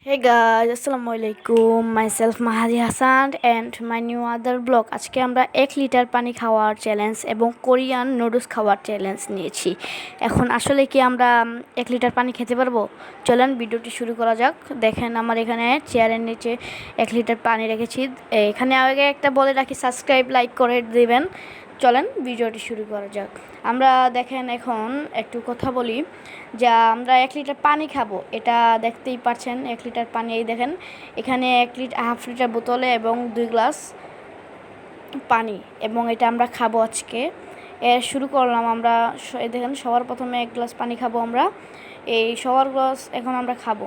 Hey guys, Assalamualaikum. Myself Mahadi Hassan and my new other blog. আজকে আমরা 1 litre পানি খাওয়ার চ্যালেঞ্জ এবং কোরিয়ান নুডলস খাওয়ার চ্যালেঞ্জ নিয়েছি। এখন আসলে কি আমরা 1 লিটার পানি খেতে পারবো? চলেন ভিডিওটি শুরু করা যাক। দেখেন আমার এখানে চেয়ারের নিচে 1 লিটার পানি রেখেছি। এখানে আগে একটা বলে রাখি, সাবস্ক্রাইব লাইক করে দিবেন। চলেন ভিডিওটি শুরু করা যাক। আমরা দেখেন এখন একটু কথা বলি, যা আমরা 1 লিটার পানি খাবো, এটা দেখতেই পাচ্ছেন 1 লিটার পানি। এই দেখেন এখানে 1.5 লিটার বোতলে এবং 2 গ্লাস পানি, এবং এটা আমরা খাবো আজকে। শুরু করলাম আমরা। এই দেখেন সবার প্রথমে 1 গ্লাস পানি খাবো আমরা। এই সবার গ্লাস এখন আমরা খাবো।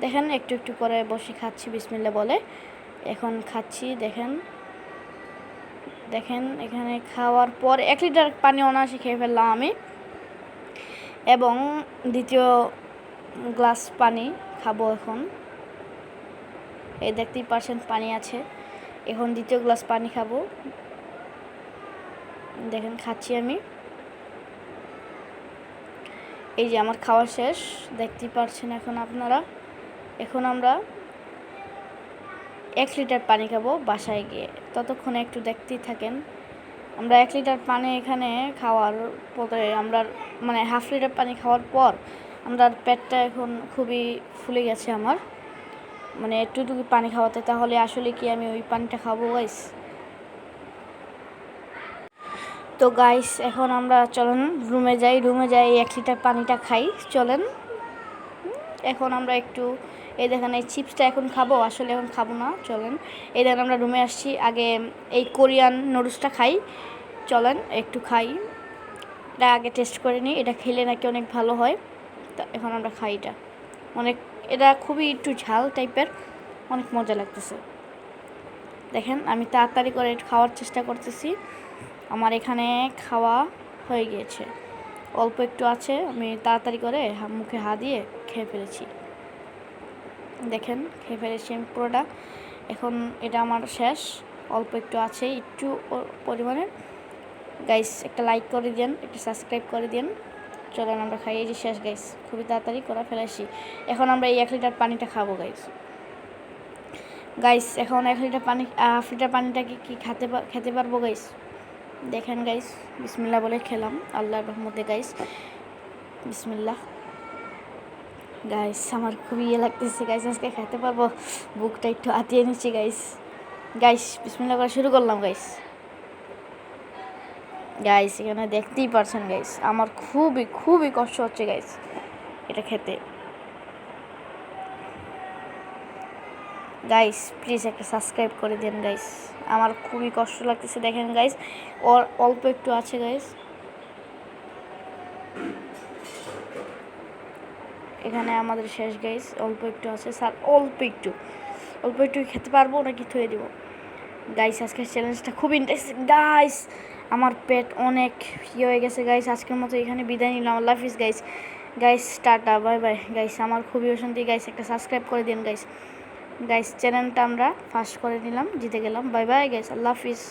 দেখেন একটু একটু করে বসে খাচ্ছি বিসমিল্লাহ বলে। এখন খাচ্ছি। দেখেন এখানে খাওয়ার পর 1 লিটার পানি অনায়াসে খেয়ে ফেললাম আমি, এবং দ্বিতীয় গ্লাস পানি খাবো এখন। এই দেখতেই পাচ্ছেন পানি আছে। এখন দ্বিতীয় গ্লাস পানি খাবো। দেখেন খাচ্ছি আমি। এই যে আমার খাওয়া শেষ, দেখতেই পাচ্ছেন এখন আপনারা। এখন আমরা 1 লিটার পানি খাবো বাসায় গিয়ে। ততক্ষণে একটু দেখতেই থাকেন। আমরা 1 লিটার পানি এখানে খাওয়ার পরে আমরা হাফ লিটার পানি খাওয়ার পর আমরা পেটটা এখন খুবই ফুলে গেছে আমার, একটুটুকু পানি খাওয়াতে। তাহলে আসলে কি আমি ওই পানিটা খাবো গাইস? তো গাইস এখন আমরা চলেন রুমে যাই 1 লিটার পানিটা খাই। চলেন এখন আমরা একটু, এই দেখেন এই চিপসটা এখন খাবো, আসলে এখন খাবো না। চলেন এই দেখেন আমরা রুমে আসছি, আগে এই কোরিয়ান নুডলসটা খাই। চলেন একটু খাই, এটা আগে টেস্ট করে নিই। এটা খেলে নাকি অনেক ভালো হয়। তা এখন আমরা খাই। এটা খুবই একটু ঝাল টাইপের, অনেক মজা লাগতেছে। দেখেন আমি তাড়াতাড়ি করে খাওয়ার চেষ্টা করতেছি। আমার এখানে খাওয়া হয়ে গিয়েছে, অল্প একটু আছে, আমি তাড়াতাড়ি করে মুখে দিয়ে খেয়ে ফেলেছি। দেখেন খেয়ে ফেলেছি আমি পুরোটা। এখন এটা আমার শেষ, অল্প একটু আছে, একটু পরিমাণে। গাইস একটা লাইক করে দিন, একটা সাবস্ক্রাইব করে দিন। চলেন আমরা খাই। এই যে শেষ গাইস, খুবই তাড়াতাড়ি করে ফেলেছি। এখন আমরা এই 1 লিটার পানিটা খাবো গাইস। এখন 1 লিটার পানি, হাফ লিটার পানিটাকে কি খেতে পারবো গাইস? দেখেন গাইস, বিসমিল্লাহ বলে খেলাম আল্লাহর রহমতে গাইস। বিসমিল্লাহ। গাইস আমার খুবই লাগতেছে গাইস, আজকে খেতে পারবো। বুকটা একটু আতিয়ে নিচ্ছি গাইস। বিসমিল্লাহ করে শুরু করলাম গাইস। এখানে দেখতেই পারছেন গাইস, আমার খুবই খুবই কষ্ট হচ্ছে গাইস এটা খেতে। গাইস প্লিজ একটা সাবস্ক্রাইব করে দিন গাইস, আমার খুবই কষ্ট লাগতেছে। দেখেন গাইস অল্প একটু আছে গাইস। এখানে আমাদের শেষ গাইস, অল্প একটু আছে স্যার, অল্প একটু খেতে পারবো নাকি থুয়ে দিব গাইস। আজকের চ্যালেঞ্জটা খুব ইন্টারেস্টিং গাইস। আমার পেট অনেক হয়ে গেছে গাইস। আজকের মতো এখানে বিদায় নিলাম। আল্লাহ হাফিজ guys tata bye bye guys. আমার খুবই অশান্তি গাইস, একটা সাবস্ক্রাইব করে দিন গাইস। চ্যানেলটা আমরা ফার্স্ট করে নিলাম, জিতে গেলাম। By bye guys, Allah Hafiz.